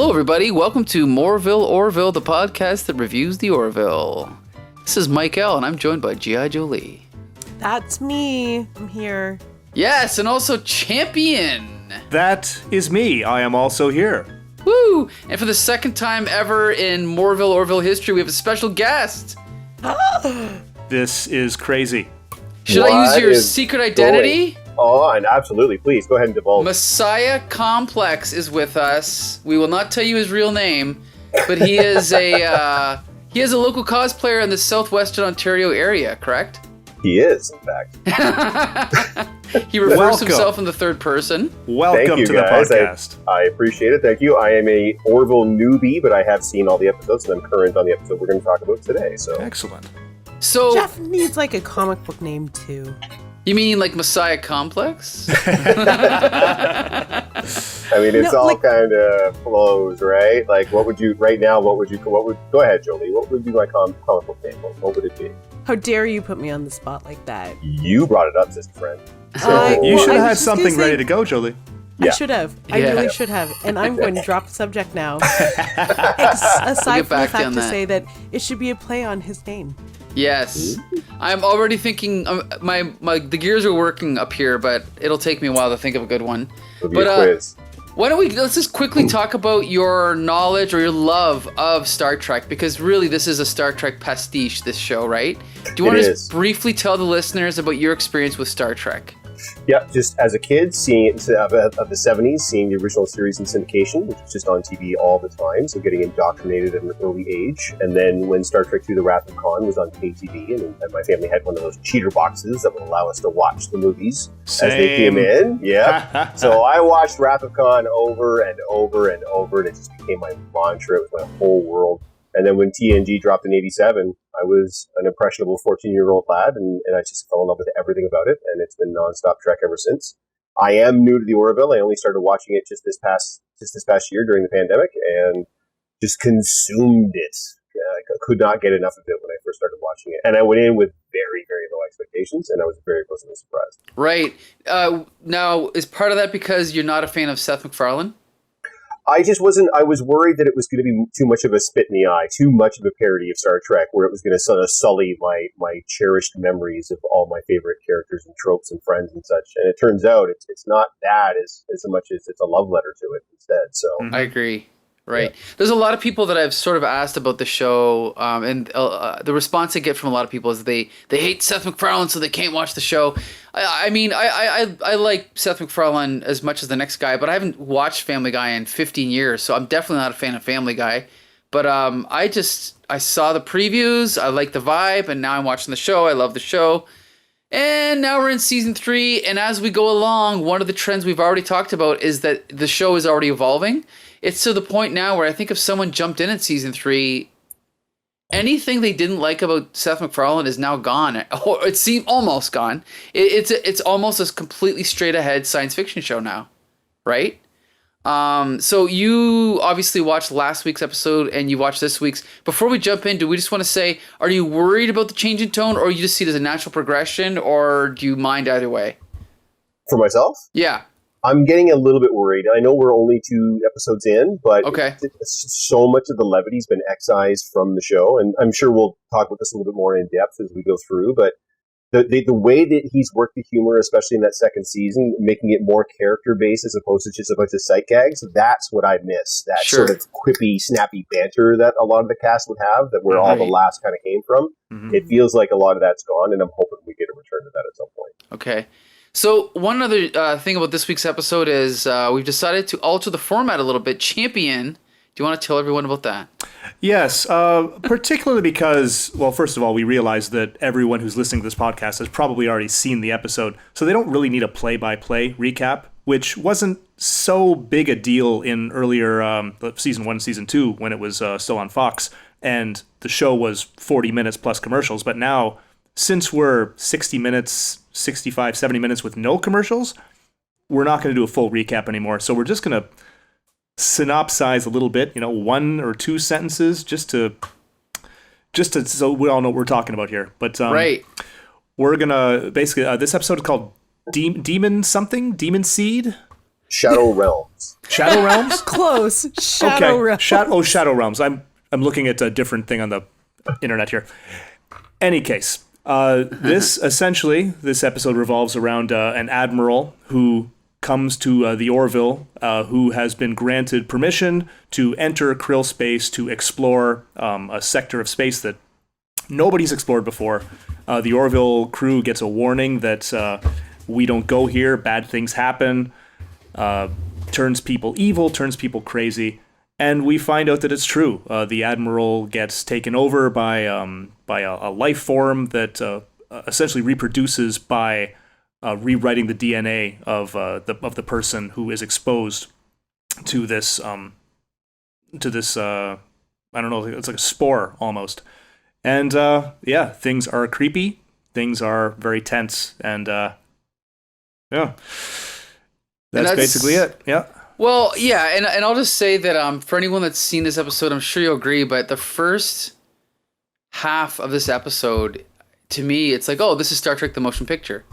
Hello, everybody. Welcome to MORE-VILLE, Orville, the podcast that reviews the Orville. This is Mike L., and I'm joined by G.I. Jolie. That's me. I'm here. Yes, and also Champion. That is me. I am also here. Woo! And for the second time ever in MORE-VILLE, Orville history, we have a special guest. This is crazy. Should I use your secret identity? Oh, and absolutely. Please, go ahead and divulge. Messiah Complex is with us. We will not tell you his real name, but he is a local cosplayer in the southwestern Ontario area, correct? He is, in fact. He refers to himself in the third person. Welcome to the podcast. I appreciate it. Thank you. I am a Orville newbie, but I have seen all the episodes, and I'm current on the episode we're going to talk about today. So excellent. So Jeff needs like a comic book name too. You mean like Messiah Complex? I mean, it's all kind of flows, right? Like, go ahead, Jolie, what would be my comic book name? What would it be? How dare you put me on the spot like that? You brought it up, sister friend. You should have had something ready to go, Jolie. I should have. I really should have. And I'm going to drop the subject now. Aside from the fact to say that it should be a play on his name. Yes. I'm already thinking, the gears are working up here, but it'll take me a while to think of a good one. It'll be a quiz. Why don't let's just quickly talk about your knowledge or your love of Star Trek, because really this is a Star Trek pastiche, this show, right? Do you want to just briefly tell the listeners about your experience with Star Trek? Yeah, just as a kid, seeing it of the 70s, seeing the original series in syndication, which was just on TV all the time, so getting indoctrinated at an early age. And then when Star Trek II: The Wrath of Khan was on pay TV, and my family had one of those cheater boxes that would allow us to watch the movies as they came in. Yeah. So I watched Wrath of Khan over and over and over, and it just became my mantra. It was my whole world. And then when TNG dropped in 87, I was an impressionable 14-year-old lad, and I just fell in love with everything about it, and it's been nonstop Trek ever since. I am new to the Orville. I only started watching it just this past year during the pandemic, and just consumed it. I could not get enough of it when I first started watching it. And I went in with very, very low expectations, and I was very pleasantly surprised. Right. Now, is part of that because you're not a fan of Seth MacFarlane? I just wasn't. I was worried that it was going to be too much of a spit in the eye, too much of a parody of Star Trek, where it was going to sort of sully my cherished memories of all my favorite characters and tropes and friends and such. And it turns out it's not that as much as it's a love letter to it instead. So I agree. Right. Yeah. There's a lot of people that I've sort of asked about the show, and the response I get from a lot of people is they hate Seth MacFarlane, so they can't watch the show. I mean, I like Seth MacFarlane as much as the next guy, but I haven't watched Family Guy in 15 years, so I'm definitely not a fan of Family Guy. But I saw the previews, I like the vibe, and now I'm watching the show. I love the show. And now we're in season 3, and as we go along, one of the trends we've already talked about is that the show is already evolving. It's to the point now where I think if someone jumped in at season 3, anything they didn't like about Seth MacFarlane is now gone. Or it seems almost gone. It's almost a completely straight ahead science fiction show now, right? So you obviously watched last week's episode and you watched this week's. Before we jump in, do we just want to say, are you worried about the change in tone, or you just see it as a natural progression, or do you mind either way? For myself? Yeah. I'm getting a little bit worried. I know we're only 2 episodes in, but so much of the levity's been excised from the show, and I'm sure we'll talk about this a little bit more in depth as we go through, but the way that he's worked the humor, especially in that second season, making it more character-based as opposed to just a bunch of sight gags, that's what I miss. That sort of quippy, snappy banter that a lot of the cast would have, that where all the laughs kind of came from. Mm-hmm. It feels like a lot of that's gone, and I'm hoping we get a return to that at some point. Okay. So one other thing about this week's episode is we've decided to alter the format a little bit. Champion, do you want to tell everyone about that? Yes, particularly because, well, first of all, we realize that everyone who's listening to this podcast has probably already seen the episode, so they don't really need a play-by-play recap, which wasn't so big a deal in earlier season 1, season 2, when it was still on Fox, and the show was 40 minutes plus commercials, but now, since we're 60 minutes, 65, 70 minutes with no commercials, we're not going to do a full recap anymore. So we're just going to synopsize a little bit, 1 or 2 sentences just to so we all know what we're talking about here. But we're going to basically, this episode is called Demon Seed. Shadow Realms. Shadow Realms? Close. Shadow Realms. Shadow Realms. I'm looking at a different thing on the internet here. Any case, this episode revolves around an admiral who comes to the Orville, who has been granted permission to enter Krill space to explore a sector of space that nobody's explored before. The Orville crew gets a warning that we don't go here, bad things happen, turns people evil, turns people crazy. And we find out that it's true. The Admiral gets taken over by a life form that essentially reproduces by rewriting the DNA of the person who is exposed to this I don't know, it's like a spore almost. And things are creepy. Things are very tense, and that's basically it. Yeah. Well, yeah, and I'll just say that for anyone that's seen this episode, I'm sure you'll agree, but the first half of this episode, to me, it's like, oh, this is Star Trek the Motion Picture.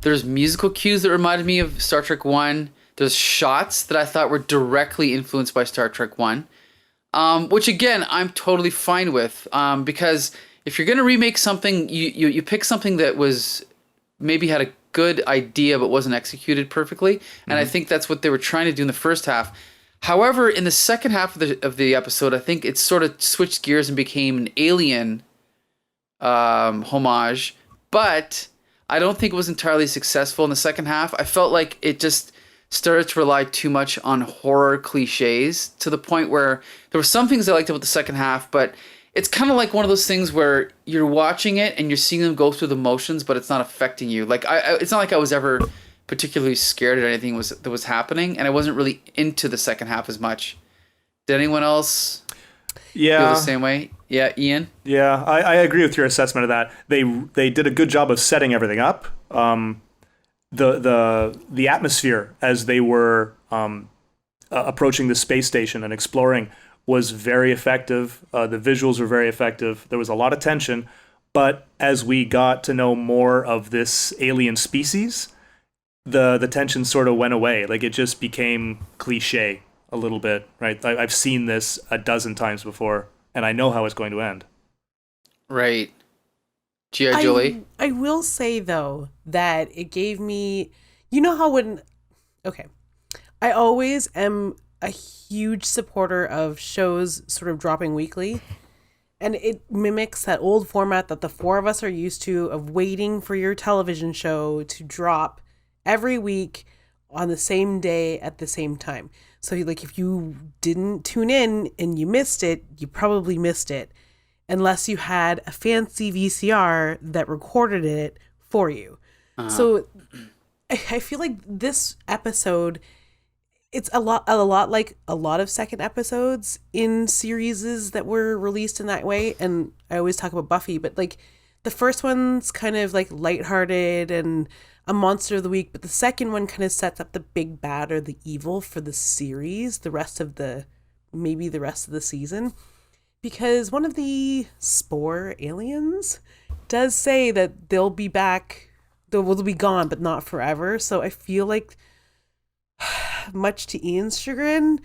There's musical cues that reminded me of Star Trek 1. There's shots that I thought were directly influenced by Star Trek 1, which, again, I'm totally fine with, because if you're going to remake something, you pick something that was maybe had a good idea but wasn't executed perfectly, and I think that's what they were trying to do in the first half. However, in the second half of the episode, I think it sort of switched gears and became an Alien homage, but I don't think it was entirely successful in the second half. I felt like it just started to rely too much on horror cliches to the point where there were some things I liked about the second half, but it's kind of like one of those things where you're watching it and you're seeing them go through the motions, but it's not affecting you. Like it's not like I was ever particularly scared at anything that was happening, and I wasn't really into the second half as much. Did anyone else feel the same way? Yeah, Ian? Yeah, I agree with your assessment of that. They did a good job of setting everything up. The atmosphere as they were approaching the space station and exploring was very effective. The visuals were very effective. There was a lot of tension, but as we got to know more of this alien species, the tension sort of went away. Like, it just became cliche a little bit, right? I've seen this a dozen times before, and I know how it's going to end. Right. G.I. Jolie? I will say, though, that it gave me... You know how I always am a huge supporter of shows sort of dropping weekly, and it mimics that old format that the four of us are used to of waiting for your television show to drop every week on the same day at the same time. So like, if you didn't tune in and you missed it, you probably missed it, unless you had a fancy VCR that recorded it for you. So I feel like this episode, it's a lot like a lot of second episodes in series that were released in that way. And I always talk about Buffy, but like the first one's kind of like lighthearted and a monster of the week, but the second one kind of sets up the big bad or the evil for the series, the rest of the season. Because one of the spore aliens does say that they'll be back, they'll be gone, but not forever. So I feel like, much to Ian's chagrin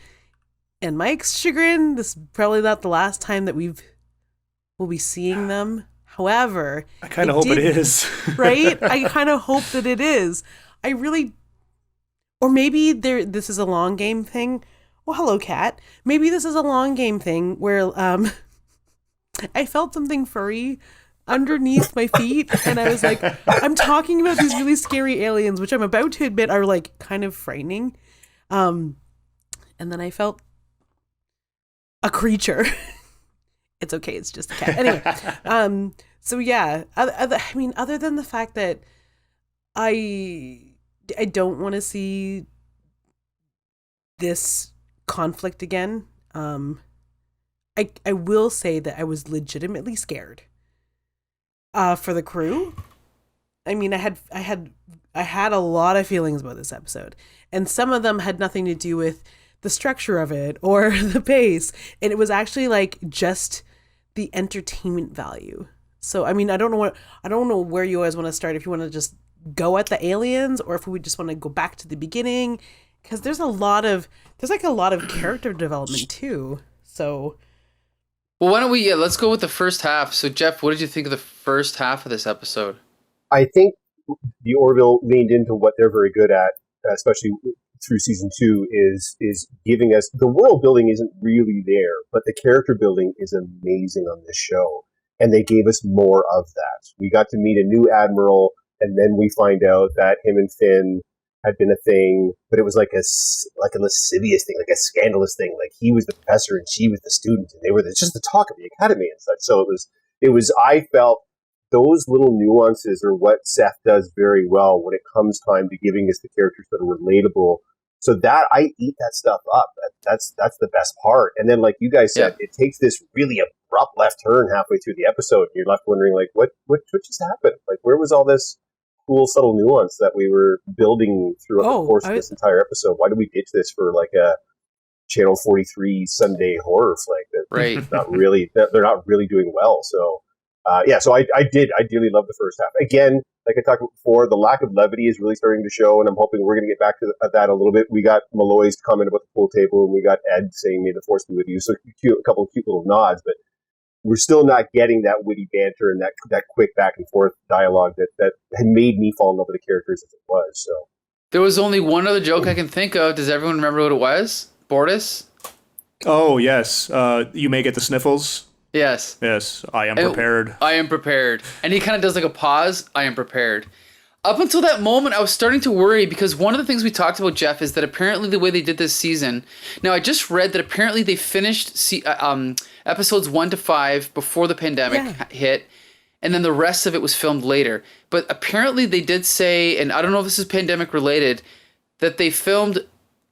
and Mike's chagrin, this is probably not the last time that we'll be seeing them. However, I kind of hope it is. Right? I kind of hope that it is. I really, or maybe this is a long game thing. Well, hello, cat. Maybe this is a long game thing where I felt something furry underneath my feet, and I was like, I'm talking about these really scary aliens, which I'm about to admit are like kind of frightening. And then I felt a creature. It's okay. It's just a cat. Anyway, so yeah, I mean, other than the fact that I don't want to see this conflict again. I will say that I was legitimately scared for the crew. I mean, I had a lot of feelings about this episode, and some of them had nothing to do with the structure of it or the pace, and it was actually like just the entertainment value. So I mean, I don't know where you guys want to start. If you want to just go at the aliens, or if we just want to go back to the beginning because there's like a lot of character development too. So, Well, why don't we? Let's go with the first half. So, Jeff, what did you think of the first half of this episode? I think the Orville leaned into what they're very good at, especially through season 2, is giving us the world building isn't really there, but the character building is amazing on this show, and they gave us more of that. We got to meet a new admiral, and then we find out that him and Finn had been a thing, but it was like a lascivious thing, like a scandalous thing. Like he was the professor and she was the student, and they were just the talk of the academy and such. So it was. I felt those little nuances are what Seth does very well when it comes time to giving us the characters that are relatable. So that I eat that stuff up. That's the best part. And then, like you guys said, it takes this really abrupt left turn halfway through the episode. And you're left wondering, like, what just happened? Like, where was all this cool, subtle nuance that we were building throughout the course of this entire episode? Why did we ditch this for like a Channel 43 Sunday horror flick that they're not really doing well? So. So I dearly love the first half. Again, like I talked about before, the lack of levity is really starting to show, and I'm hoping we're going to get back to that a little bit. We got Malloy's comment about the pool table, and we got Ed saying, "May the force be with you." So a couple of cute little nods, but we're still not getting that witty banter and that quick back and forth dialogue that had made me fall in love with the characters as it was. So there was only one other joke I can think of. Does everyone remember what it was? Bortus? Oh, yes. You may get the sniffles. Yes. Yes, I am prepared. I am prepared. And he kind of does like a pause. I am prepared. Up until that moment, I was starting to worry because one of the things we talked about, Jeff, is that apparently the way they did this season. Now, I just read that apparently they finished episodes 1 to 5 before the pandemic hit, and then the rest of it was filmed later. But apparently they did say, and I don't know if this is pandemic related, that they filmed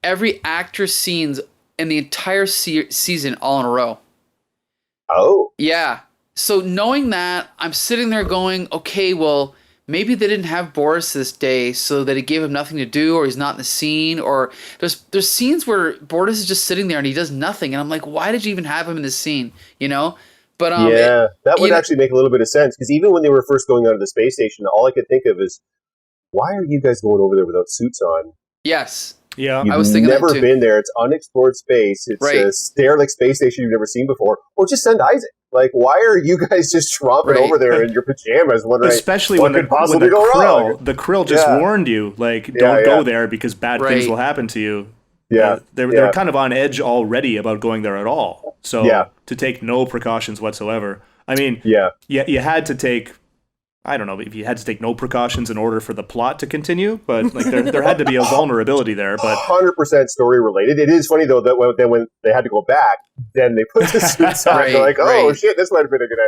every actor's scenes in the entire season all in a row. Oh. Yeah. So knowing that, I'm sitting there going, okay, well, maybe they didn't have Boris this day so that it gave him nothing to do, or he's not in the scene, or there's scenes where Boris is just sitting there and he does nothing. And I'm like, why did you even have him in this scene? You know? But that would actually make a little bit of sense, because even when they were first going out of the space station, all I could think of is, why are you guys going over there without suits on? Yes. Yeah, I was thinking never that too. been there. It's unexplored space. It's a derelict space station you've never seen before. Or just send Isaac. Like, why are you guys just tromping over there in your pajamas? Wondering, especially when the Krill just warned you, like, don't go there because bad things will happen to you. Yeah, they're kind of on edge already about going there at all. So to take no precautions whatsoever. I mean, you had to take. I don't know if you had to take no precautions in order for the plot to continue, but like there had to be a vulnerability there. But 100% story related. It is funny though that when they had to go back, then they put the suits on. They're like, oh shit, this might have been a good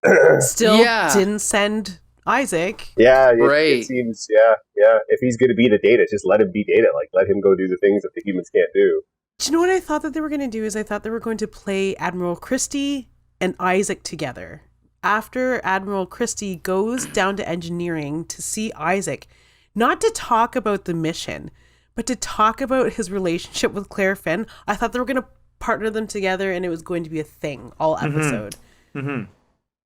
idea. Still didn't send Isaac. Yeah, it seems. Yeah. If he's going to be the Data, just let him be Data. Like let him go do the things that the humans can't do. Do you know what I thought that they were going to do? Is I thought they were going to play Admiral Christie and Isaac together. After Admiral Christie goes down to engineering to see Isaac, not to talk about the mission, but to talk about his relationship with Claire Finn, I thought they were going to partner them together and it was going to be a thing all episode. Mm-hmm.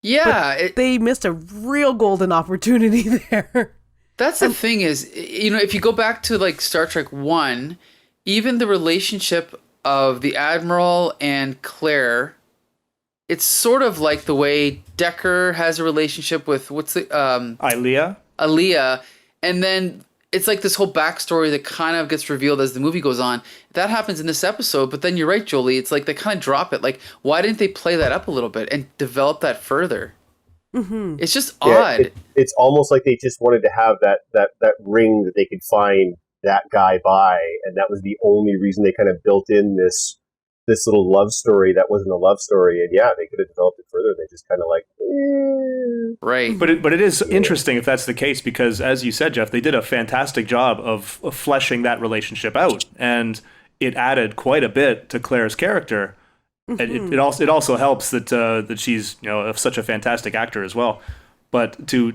Yeah. They missed a real golden opportunity there. That's the thing is, you know, if you go back to like Star Trek 1, even the relationship of the Admiral and Claire, it's sort of like the way Decker has a relationship with Alia, and then it's like this whole backstory that kind of gets revealed as the movie goes on. That happens in this episode, but then you're right, Jolie. It's like they kind of drop it. Like, why didn't they play that up a little bit and develop that further? Mm-hmm. It's just odd. It's almost like they just wanted to have that ring that they could find that guy by, and that was the only reason they kind of built in this little love story that wasn't a love story. And they could have developed it further. They just kind of like, right. But it is interesting if that's the case, because as you said, Jeff, they did a fantastic job of fleshing that relationship out, and it added quite a bit to Claire's character. Mm-hmm. It also helps that she's such a fantastic actor as well. But to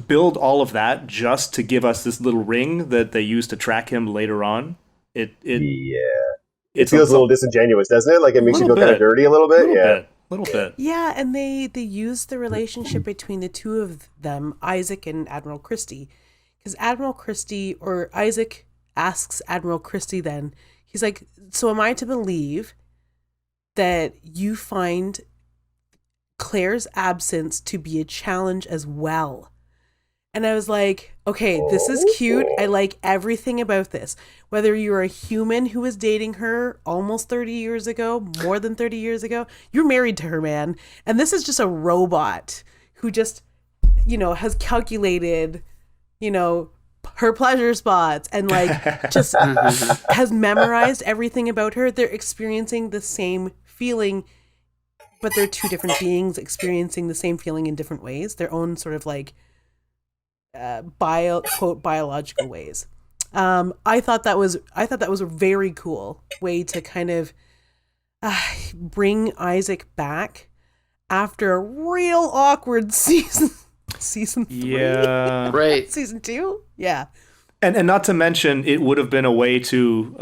build all of that just to give us this little ring that they use to track him later on, it feels a little disingenuous, doesn't it? Like it makes you feel kind of dirty a little bit. A little bit. Yeah, and they use the relationship between the two of them, Isaac and Admiral Christie, because Admiral Christie or Isaac asks Admiral Christie then, he's like, so am I to believe that you find Claire's absence to be a challenge as well? And I was like, okay, this is cute. I like everything about this. Whether you're a human who was dating her almost 30 years ago, more than 30 years ago, you're married to her, man. And this is just a robot who just, has calculated, her pleasure spots and like just has memorized everything about her. They're experiencing the same feeling, but they're two different beings experiencing the same feeling in different ways, their own sort of like quote biological ways. I thought that was a very cool way to kind of bring Isaac back after a real awkward season 3. Yeah. Right. Season 2? Yeah. And not to mention, it would have been a way to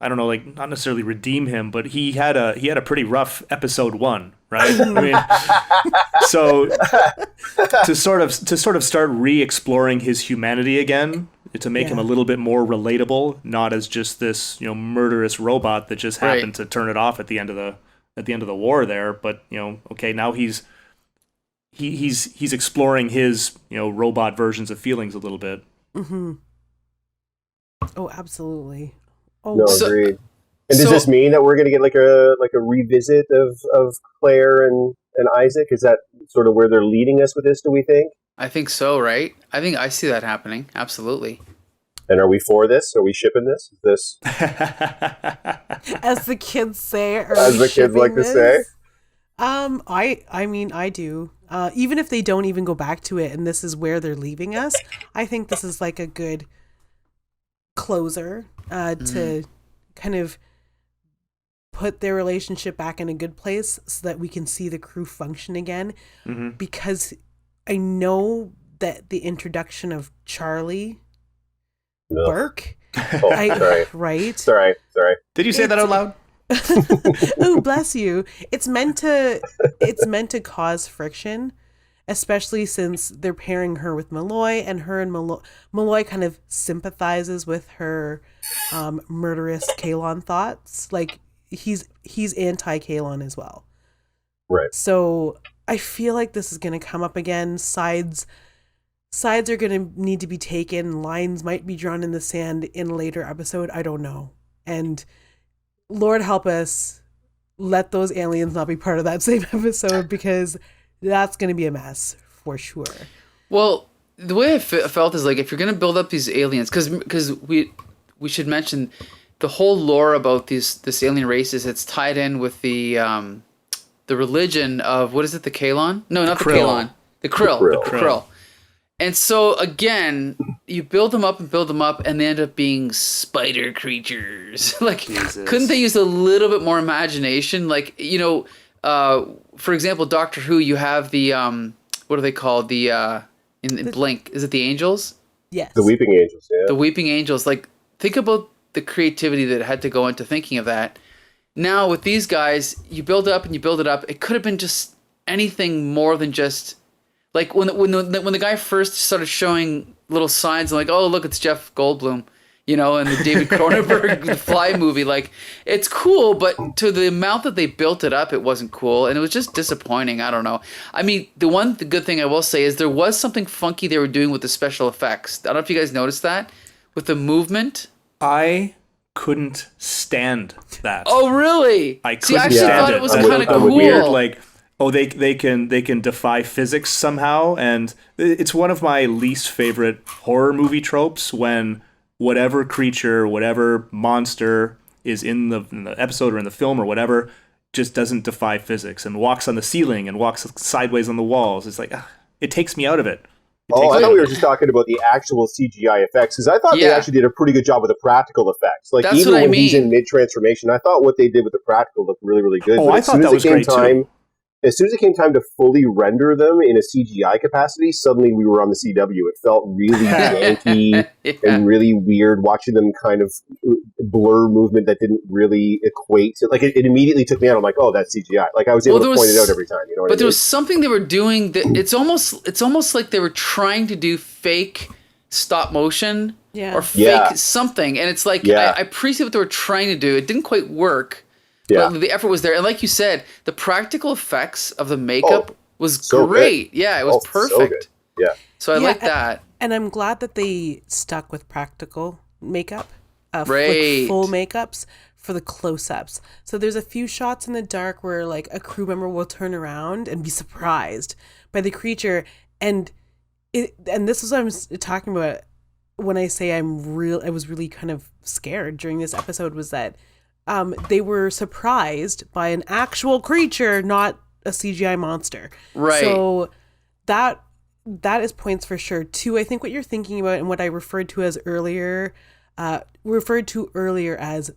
I don't know, like not necessarily redeem him, but he had a pretty rough episode 1, right? I mean, so to sort of start re-exploring his humanity again, to make him a little bit more relatable, not as just this murderous robot that just happened to turn it off at the end of the war there, but okay, now he's exploring his robot versions of feelings a little bit. Mm-hmm. Oh, absolutely. Oh, No, agreed. And does this mean that we're going to get like a revisit of Claire and Isaac? Is that sort of where they're leading us with this, do we think? I think so, right? I think I see that happening. Absolutely. And are we for this? Are we shipping this? Is this as the kids say, as the kids like to say? I mean, I do. Even if they don't even go back to it and this is where they're leaving us, I think this is like a good closer to kind of put their relationship back in a good place so that we can see the crew function again. Mm-hmm. Because I know that the introduction of Charlie Burke, sorry. Right? Sorry. Did you say that out loud? Oh, bless you. It's meant to cause friction, especially since they're pairing her with Malloy, and her and Malloy kind of sympathizes with her murderous Kalon thoughts. Like he's anti-Kalon as well. Right. So I feel like this is going to come up again. Sides are going to need to be taken. Lines might be drawn in the sand in a later episode. I don't know. And Lord help us, let those aliens not be part of that same episode, because that's going to be a mess for sure. Well, the way I felt is like if you're going to build up these aliens, because we should mention the whole lore about this alien races. It's tied in with the religion of, what is it? The Kalon? No, not the Kalon. The Krill. And so again, you build them up, and they end up being spider creatures. Like, Jesus. Couldn't they use a little bit more imagination? Like, for example, Doctor Who, you have the what are they called? The in Blink, is it the Angels? Yes. The Weeping Angels. Yeah. The Weeping Angels. Like, think about the creativity that had to go into thinking of that. Now with these guys, you build up and you build it up. It could have been just anything more than just. Like when the guy first started showing little signs, like, oh look, it's Jeff Goldblum, and the David Cronenberg The Fly movie. Like, it's cool, but to the amount that they built it up, it wasn't cool, and it was just disappointing. I don't know. I mean, the good thing I will say is there was something funky they were doing with the special effects. I don't know if you guys noticed that with the movement. I couldn't stand that. Oh really? I See, I couldn't actually stand thought it. it was kind of cool. Weird, like. Oh, they can defy physics somehow, and it's one of my least favorite horror movie tropes when whatever creature, whatever monster is in the episode or in the film or whatever just doesn't defy physics and walks on the ceiling and walks sideways on the walls. It's like it takes me out of it. I thought we were just talking about the actual CGI effects, because I thought they actually did a pretty good job with the practical effects. Like, that's even when he's in mid-transformation, I thought what they did with the practical looked really, really good. Oh, I thought that was great too. As soon as it came time to fully render them in a CGI capacity, suddenly we were on the CW. It felt really janky and really weird, watching them kind of blur movement that didn't really equate to, like, it immediately took me out. I'm like, oh, that's CGI. Like, I was able to point it out every time. You know what I mean? There was something they were doing that it's almost like they were trying to do fake stop motion Yeah. or fake Yeah. something. And it's like, Yeah. I appreciate what they were trying to do. It didn't quite work, Yeah. but the effort was there. And like you said, the practical effects of the makeup was so great. Yeah, it was Oh, so perfect. good. Yeah. So I Yeah, like that. And I'm glad that they stuck with practical makeup, Right. like full makeups for the close-ups. So there's a few shots in the dark where like a crew member will turn around and be surprised by the creature, and this is what I'm talking about when I say I was really kind of scared during this episode, was that they were surprised by an actual creature, not a CGI monster. Right. So that is points for sure. Two, I think what you're thinking about and what I referred to earlier as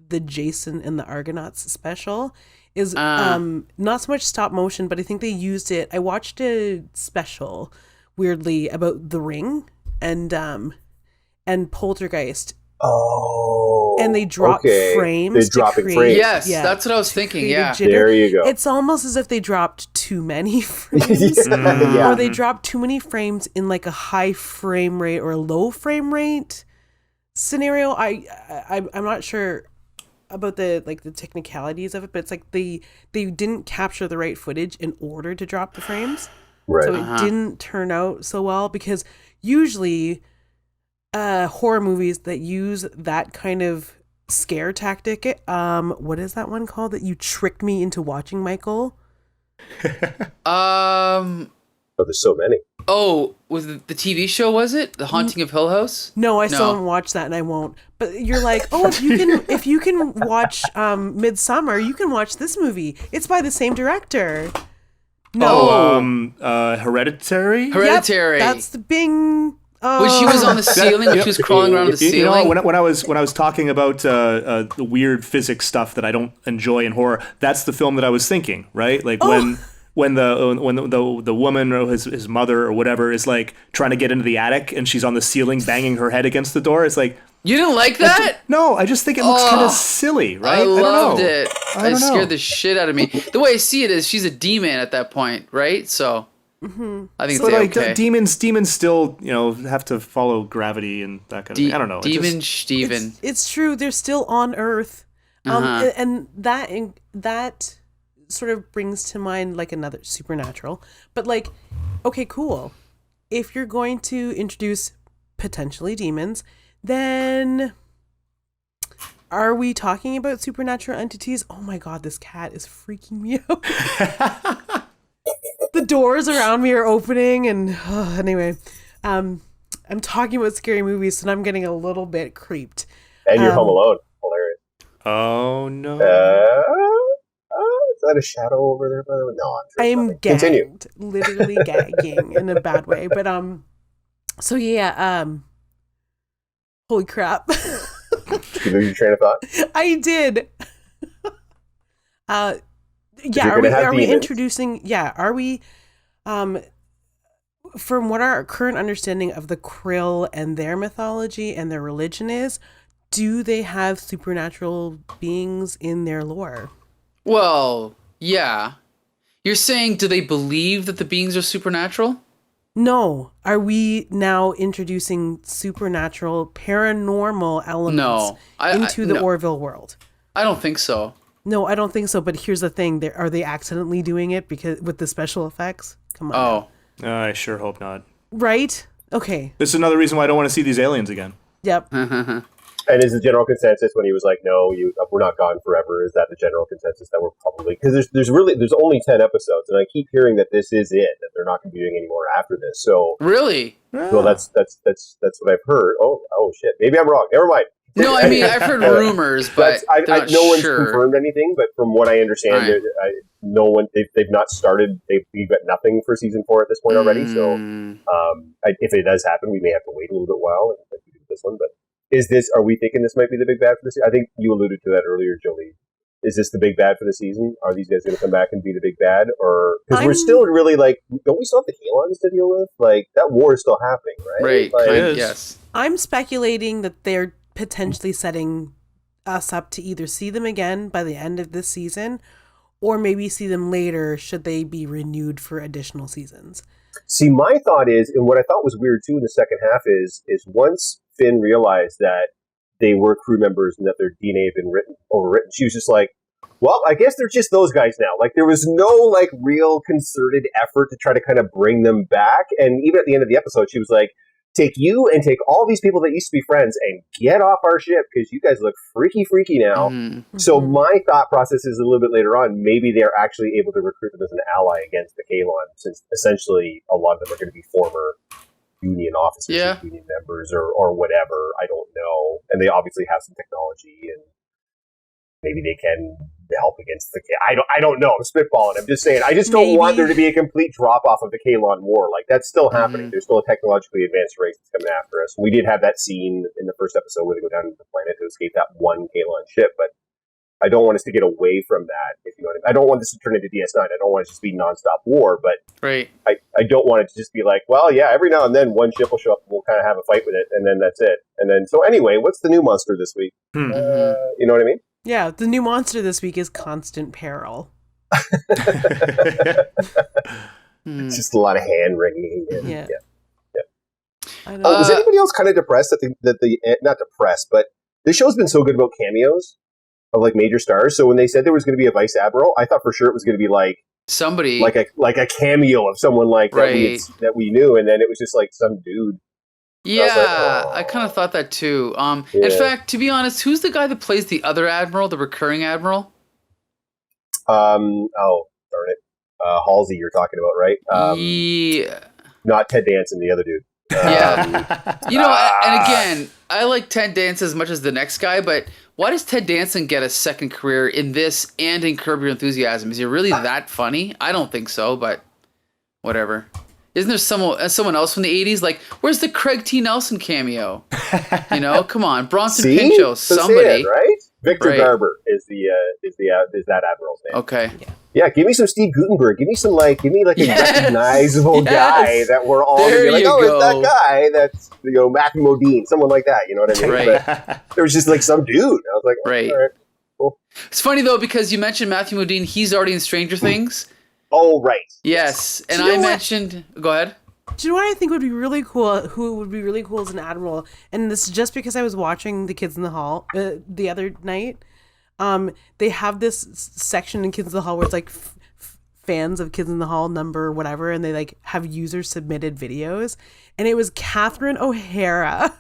the Jason and the Argonauts special is not so much stop motion, but I think they used it. I watched a special weirdly about The Ring and Poltergeist. Oh. And they drop frames. They're dropping create, frames. Yes, that's what I was thinking. create a Yeah. jitter. There you go. It's almost as if they dropped too many frames. Yeah. Or they dropped too many frames in like a high frame rate or a low frame rate scenario. I'm not sure about the technicalities of it, but it's like they didn't capture the right footage in order to drop the frames. Right. So it didn't turn out so well, because usually horror movies that use that kind of scare tactic, what is that one called that you tricked me into watching, Michael? But there's so many. Oh, was it the TV show? Was it The Haunting of Hill House? No, I still haven't watched that, and I won't. But you're like, oh, if you can watch Midsummer, you can watch this movie. It's by the same director. No, Hereditary. Hereditary. Yep, that's the Bing. Oh. When she was on the ceiling, when she was crawling around the ceiling. When I was talking about the weird physics stuff that I don't enjoy in horror, that's the film that I was thinking, right? Like when the woman or his mother or whatever is like trying to get into the attic and she's on the ceiling banging her head against the door. It's like, You didn't like that? no, I just think it looks kind of silly, right? I loved don't know. it. I don't scared know. the shit out of me. The way I see it is she's a demon at that point, right? So I think But it's like okay. demons still, have to follow gravity and that kind of thing. I don't know. Demon Steven. It's true. They're still on Earth, and that sort of brings to mind like another supernatural. But like, okay, cool. If you're going to introduce potentially demons, then are we talking about supernatural entities? Oh my god, this cat is freaking me out. The doors around me are opening, and anyway, I'm talking about scary movies, and I'm getting a little bit creeped. And you're home alone. Hilarious. Oh no. Is that a shadow over there, by the way? No, I'm sure. I'm it's not. Continue. gagged, literally gagging in a bad way. But so yeah, holy crap! Did you lose your train of thought? I did. Yeah, you're gonna have are we demons. introducing? Yeah, are we? From what our current understanding of the Krill and their mythology and their religion is, do they have supernatural beings in their lore? Well, yeah. You're saying, do they believe that the beings are supernatural? No. Are we now introducing supernatural, paranormal elements into the no. Orville world? I don't think so. No, I don't think so. But here's the thing: are they accidentally doing it because with the special effects? Come on. Oh. I sure hope not. Right? Okay. This is another reason why I don't want to see these aliens again. Yep. And is the general consensus when he was like, "No, we're not gone forever"? Is that the general consensus that we're probably, because there's only 10 episodes, and I keep hearing that this is it, that they're not going to be doing any more after this. So, Really? well, that's what I've heard. Oh shit, maybe I'm wrong. Never mind. No, I mean, I've heard rumors, but they're not no one's sure. confirmed anything. But from what I understand, Right. no one they've not started. We've got nothing for season 4 at this point already. So, if it does happen, we may have to wait a little bit while like we do this one. But are we thinking this might be the big bad for this? I think you alluded to that earlier, Jolie. Is this the big bad for the season? Are these guys going to come back and be the big bad? Or, because we're still really like, don't we still have the Halons to deal with? Like, that war is still happening, right? Right, yes. I'm speculating that they're potentially setting us up to either see them again by the end of this season, or maybe see them later should they be renewed for additional seasons. See, my thought is, and what I thought was weird too in the second half is once Finn realized that they were crew members and that their DNA had been overwritten, she was just like, well, I guess they're just those guys now. Like, there was no, like, real concerted effort to try to kind of bring them back. And even at the end of the episode, she was like, take you and take all these people that used to be friends and get off our ship because you guys look freaky now. Mm-hmm. So my thought process is a little bit later on, maybe they're actually able to recruit them as an ally against the Kalon, since essentially a lot of them are going to be former Union officers, Yeah. Union members, or whatever. I don't know. And they obviously have some technology, and maybe they can help against the I don't know. I'm spitballing. I'm just saying. I just don't want there to be a complete drop off of the Kalon War. Like, that's still happening. There's still a technologically advanced race that's coming after us. We did have that scene in the first episode where they go down to the planet to escape that one Kalon ship, but I don't want us to get away from that. If you know what I mean. I don't want this to turn into DS9. I don't want it to just be nonstop war, but Right. I don't want it to just be like, well, yeah, every now and then one ship will show up and we'll kind of have a fight with it, and then that's it. And then, so anyway, what's the new monster this week? You know what I mean? Yeah, the new monster this week is Constant Peril. It's just a lot of hand wringing. Yeah. I don't Was anybody else kind of depressed that the not depressed, but this show's been so good about cameos of like major stars. So when they said there was going to be a vice admiral, I thought for sure it was going to be like Somebody. like a cameo of someone like Right. that we knew, and then it was just like some dude. Yeah, I I kind of thought that too. In Yeah. fact, to be honest, who's the guy that plays the other admiral, the recurring admiral? Oh darn it, Halsey, you're talking about, right? Yeah. Not Ted Danson, the other dude. Yeah. You know, and again, I like Ted Danson as much as the next guy, but why does Ted Danson get a second career in this and in Curb Your Enthusiasm? Is he really that funny? I don't think so, but whatever. Isn't there someone else from the 80s? Like, where's the Craig T. Nelson cameo? You know, come on. Bronson See? Pinchot, So somebody. sad, right? Victor Right. Garber is that admiral's name. Okay. Yeah, give me some Steve Guttenberg. Give me like a Yes. recognizable Yes. guy that we're all gonna There be like, you oh, go. it's that guy. That's Matthew Modine, someone like that. You know what I mean? Right. But there was just like some dude. I was like, oh, Right. all right, cool. It's funny, though, because you mentioned Matthew Modine. He's already in Stranger Things. Oh, right. Yes. And Do you I know what? mentioned... Go ahead. Do you know what I think would be really cool? Who would be really cool as an admiral? And this is just because I was watching The Kids in the Hall the other night. They have this section in Kids in the Hall where it's like fans of Kids in the Hall number whatever, and they like have user submitted videos, and it was Catherine O'Hara.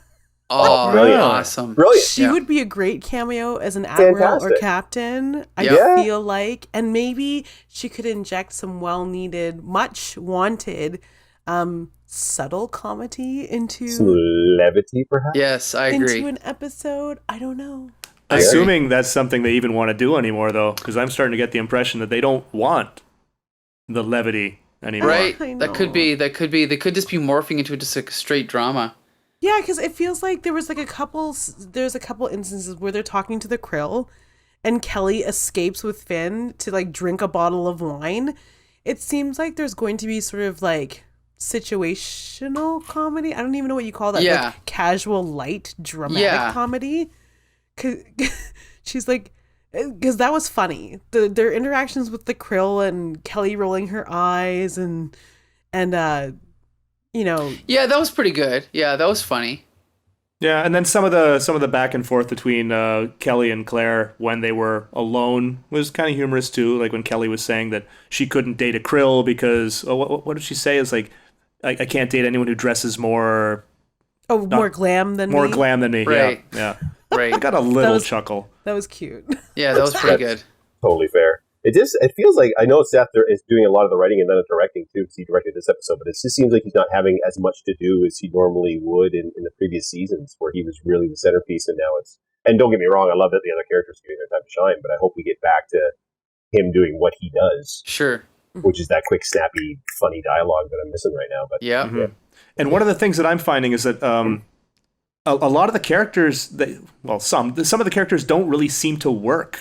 Oh, brilliant. awesome. Brilliant. She Yeah. would be a great cameo as an admiral or Fantastic. captain. I Yeah. feel like, and maybe she could inject some well-needed, much-wanted, subtle comedy Some into levity, perhaps. Yes, I agree. an episode. I don't know. Assuming that's something they even want to do anymore, though, because I'm starting to get the impression that they don't want the levity anymore. Right? I That could know. be. They could just be morphing into just a straight drama. Yeah, because it feels like there's a couple instances where they're talking to the Krill, and Kelly escapes with Finn to like drink a bottle of wine. It seems like there's going to be sort of like situational comedy. I don't even know what you call that. Yeah. Like casual, light, dramatic Yeah. comedy. 'Cause she's like, because that was funny. Their interactions with the Krill and Kelly rolling her eyes and you know. Yeah, that was pretty good. Yeah, that was funny. Yeah, and then some of the back and forth between Kelly and Claire when they were alone was kind of humorous too. Like when Kelly was saying that she couldn't date a Krill because what did she say? It's like I can't date anyone who dresses more More glam than me. glam than me. Right. Yeah. Right. I got a little was- chuckle. That was cute. Yeah, that was pretty good. Totally fair. It feels like, I know Seth is doing a lot of the writing and then the directing too, because he directed this episode, but it just seems like he's not having as much to do as he normally would in the previous seasons, where he was really the centerpiece, and now and don't get me wrong, I love that the other characters are getting their time to shine, but I hope we get back to him doing what he does, Sure. which is that quick, snappy, funny dialogue that I'm missing right now. But Yeah. Mhm. And one of the things that I'm finding is that a lot of the characters some of the characters don't really seem to work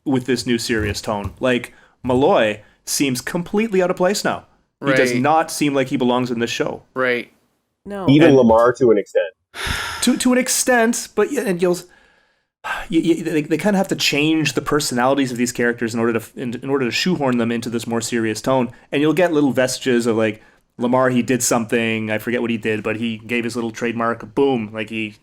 with this new serious tone. Like Malloy seems completely out of place now. He does Right. not seem like he belongs in this show. Right. No. even Lamar to an extent. To an extent, but and they kind of have to change the personalities of these characters in order to shoehorn them into this more serious tone, and you'll get little vestiges of like Lamar, he did something, I forget what he did, but he gave his little trademark, boom, like he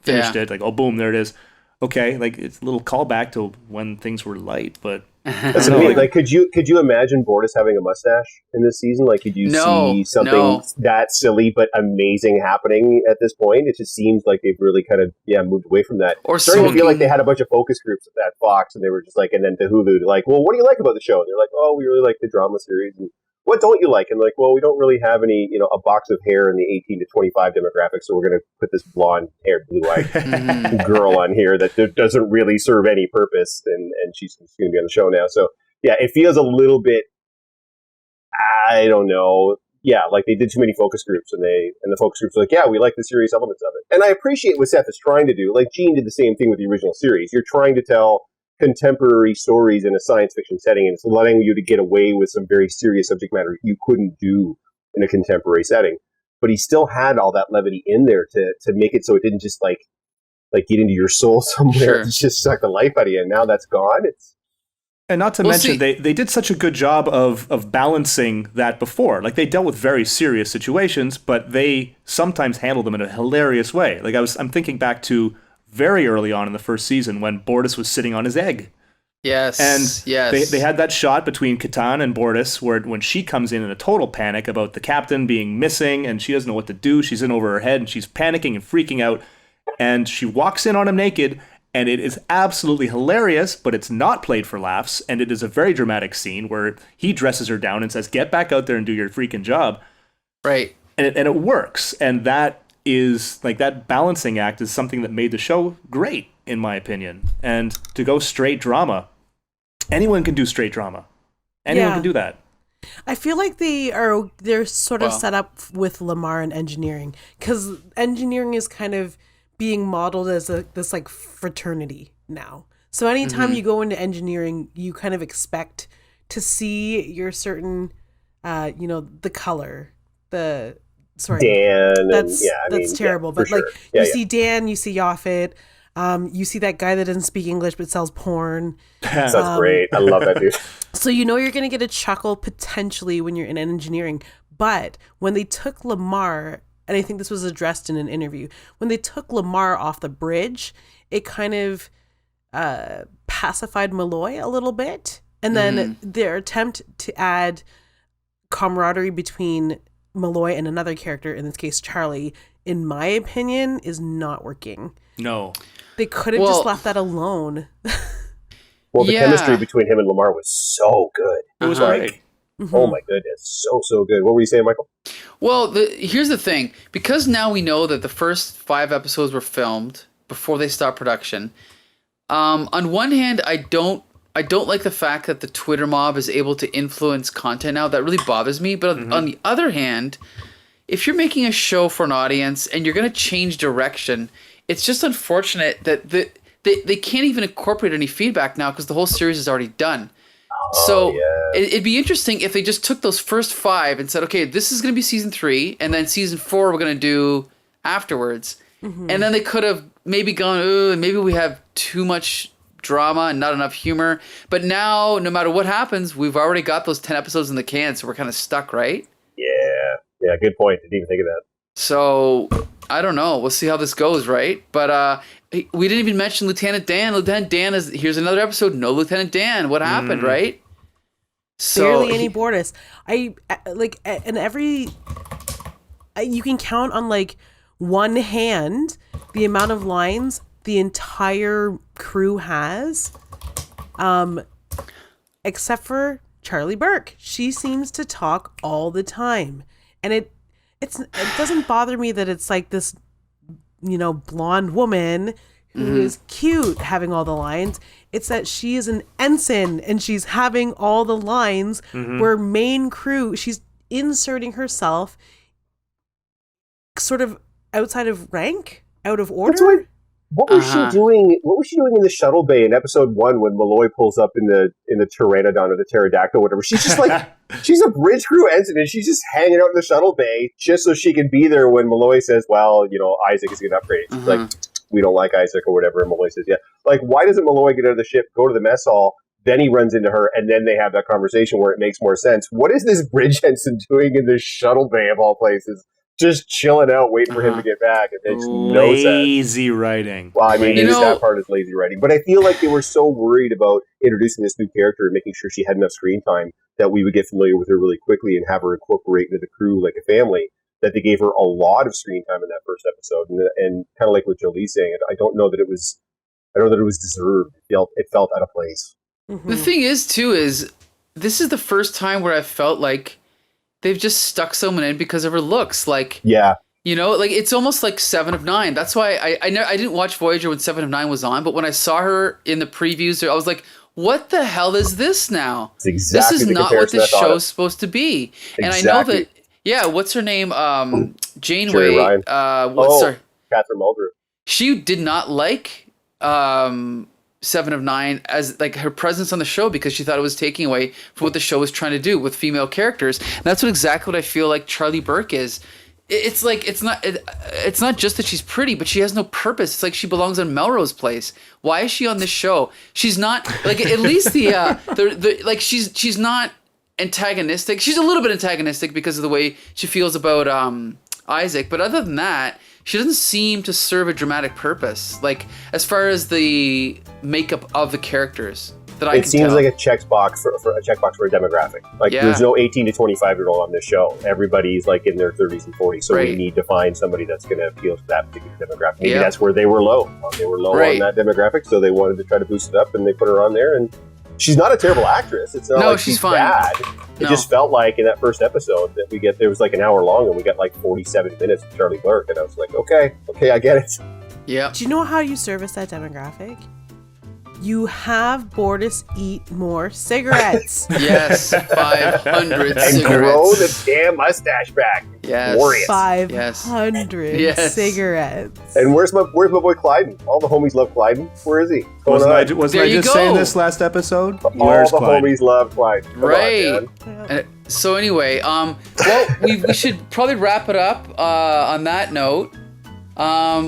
finished it, like, oh, boom, there it is. Okay, like it's a little callback to when things were light, but that's what I mean. Like, could you imagine Bortus having a mustache in this season? Like, could you see something that silly but amazing happening at this point? It just seems like they've really kind of moved away from that. Or starting to feel like they had a bunch of focus groups at Fox, and they were just like, and then to Hulu, like, well, what do you like about the show? And they're like, oh, we really like the drama series, and what don't you like? And like, well, we don't really have any, a box of hair in the 18 to 25 demographic, so we're going to put this blonde-haired, blue-eyed girl on here that doesn't really serve any purpose, and she's going to be on the show now. So, yeah, it feels a little bit, I don't know, like they did too many focus groups, and the focus groups are like, yeah, we like the serious elements of it. And I appreciate what Seth is trying to do. Like, Gene did the same thing with the original series. You're trying to tell contemporary stories in a science fiction setting, and it's allowing you to get away with some very serious subject matter you couldn't do in a contemporary setting. But he still had all that levity in there to make it so it didn't just like get into your soul somewhere and just suck the life out of you. And now that's gone. And not to mention, they did such a good job of balancing that before. Like, they dealt with very serious situations, but they sometimes handled them in a hilarious way. Like, I'm thinking back to very early on in the first season when Bortus was sitting on his egg. Yes. And they had that shot between Catan and Bortus where when she comes in a total panic about the captain being missing and she doesn't know what to do. She's in over her head and she's panicking and freaking out. And she walks in on him naked, and it is absolutely hilarious, but it's not played for laughs. And it is a very dramatic scene where he dresses her down and says, get back out there and do your freaking job. Right. And it works. And that is like that balancing act is something that made the show great, in my opinion. And to go straight drama, anyone can do straight drama. Anyone can do that. I feel like they're sort of set up with Lamar and engineering, because engineering is kind of being modeled as this like fraternity now. So anytime you go into engineering, you kind of expect to see your certain, the color, Dan. That's terrible. But sure. like you see Dan, you see Yaphet, you see that guy that doesn't speak English but sells porn. That's great. I love that dude. So you're going to get a chuckle potentially when you're in engineering. But when they took Lamar, and I think this was addressed in an interview, when they took Lamar off the bridge, it kind of pacified Malloy a little bit. And then their attempt to add camaraderie between Malloy and another character, in this case Charlie, in my opinion, is not working. No. They could have just left that alone. Well, the chemistry between him and Lamar was so good. It was great. Oh my goodness, so good. What were you saying, Michael? Well, here's the thing. Because now we know that the first 5 episodes were filmed before they start production. On one hand, I don't like the fact that the Twitter mob is able to influence content now. That really bothers me. But on the other hand, if you're making a show for an audience and you're going to change direction, it's just unfortunate that they can't even incorporate any feedback now because the whole series is already done. So it'd be interesting if they just took those first 5 and said, okay, this is going to be season 3, and then season 4 we're going to do afterwards. And then they could have maybe gone, maybe we have too much drama and not enough humor. But now, no matter what happens, we've already got those 10 episodes in the can, so we're kind of stuck, right? Yeah, good point. Didn't even think of that. So, I don't know. We'll see how this goes, right? But we didn't even mention Lieutenant Dan. Lieutenant Dan here's another episode. No Lieutenant Dan. What happened, right? So barely any Bortus. You can count on like one hand the amount of lines the entire crew has, except for Charlie Burke. She seems to talk all the time, and it doesn't bother me that it's like this, blonde woman who is cute having all the lines. It's that she is an ensign and she's having all the lines where main crew, she's inserting herself sort of outside of rank, out of order. What was she doing? What was she doing in the shuttle bay in episode 1 when Malloy pulls up in the Pteranodon or the pterodactyl or whatever? She's just like she's a bridge crew ensign and she's just hanging out in the shuttle bay just so she can be there when Malloy says, "Well, Isaac is getting upgraded." She's like, "We don't like Isaac" or whatever. And Malloy says, "Yeah." Like, why doesn't Malloy get out of the ship, go to the mess hall, Then he runs into her, and then they have that conversation where it makes more sense. What is this Bridge Ensign doing in this shuttle bay of all places? Just chilling out, waiting for him to get back. It makes no sense. Lazy writing. Well, I mean, that part is lazy writing. But I feel like they were so worried about introducing this new character and making sure she had enough screen time that we would get familiar with her really quickly and have her incorporate into the crew like a family, that they gave her a lot of screen time in that first episode. And kind of like what Jolie's saying, I don't know that it was deserved. It felt out of place. Mm-hmm. The thing is, too, is this is the first time where I felt like they've just stuck someone in because of her looks. Like, yeah. Like it's almost like 7 of 9. That's why I didn't watch Voyager when 7 of 9 was on, but when I saw her in the previews, I was like, what the hell is this now? It's exactly this is not what this show is supposed to be. Exactly. And I know that, what's her name? Janeway. Jerry Ryan. Catherine Muldrew. She did not like 7 of 9 as like her presence on the show because she thought it was taking away from what the show was trying to do with female characters. And that's exactly what I feel like Charlie Burke is. It's like it's not just that she's pretty, but she has no purpose. It's like she belongs on Melrose Place. Why is she on this show? She's not like, at least the like she's not antagonistic. She's a little bit antagonistic because of the way she feels about Isaac, but other than that, she doesn't seem to serve a dramatic purpose. Like as far as the makeup of the characters that I can tell. It seems like a checkbox for a demographic. Like there's no 18 to 25-year-old on this show. Everybody's like in their 30s and 40s, so we need to find somebody that's going to appeal to that particular demographic. Maybe that's where they were low. They were low on that demographic, so they wanted to try to boost it up, and they put her on there. And she's not a terrible actress. It's not like she's fine. Bad. It just felt like in that first episode that there was like an hour long, and we got like 47 minutes of Charlie Burke, and I was like, okay, I get it. Yeah. Do you know how you service that demographic? You have Bortus eat more cigarettes. Yes, 500 and cigarettes. grow the damn mustache back. Yes. Glorious. 500 cigarettes. And where's my boy Clyden? All the homies love Clyden. Where is he? Wasn't I just saying this last episode? Where's all the homies love Clyden. Right. So anyway, well, we should probably wrap it up on that note.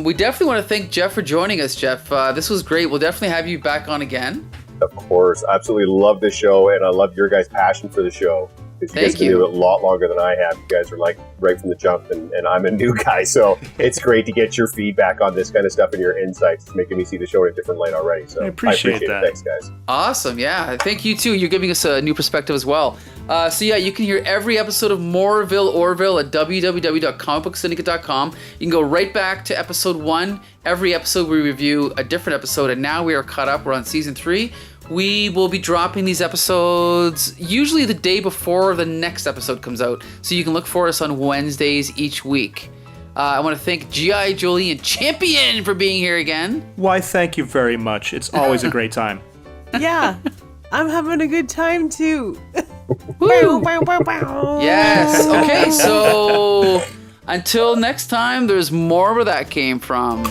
We definitely want to thank Jeff for joining us, Jeff. This was great. We'll definitely have you back on again. Of course. Absolutely love the show, and I love your guys' passion for the show. Because you guys have been doing it a lot longer than I have. You guys are like right from the jump, and I'm a new guy, so it's great to get your feedback on this kind of stuff and your insights. It's making me see the show in a different light already. So I appreciate that. Thanks, guys. Awesome. Yeah. Thank you, too. You're giving us a new perspective as well. You can hear every episode of MORE-VILLE Orville at www.comicbooksyndicate.com. You can go right back to episode 1. Every episode we review a different episode, and now we are caught up. We're on season 3. We will be dropping these episodes usually the day before the next episode comes out, so you can look for us on Wednesdays each week. I want to thank G.I. Jolie and Champion for being here again. Why, thank you very much. It's always a great time. Yeah, I'm having a good time too. Woo. Yes. Okay, so until next time, there's more where that came from.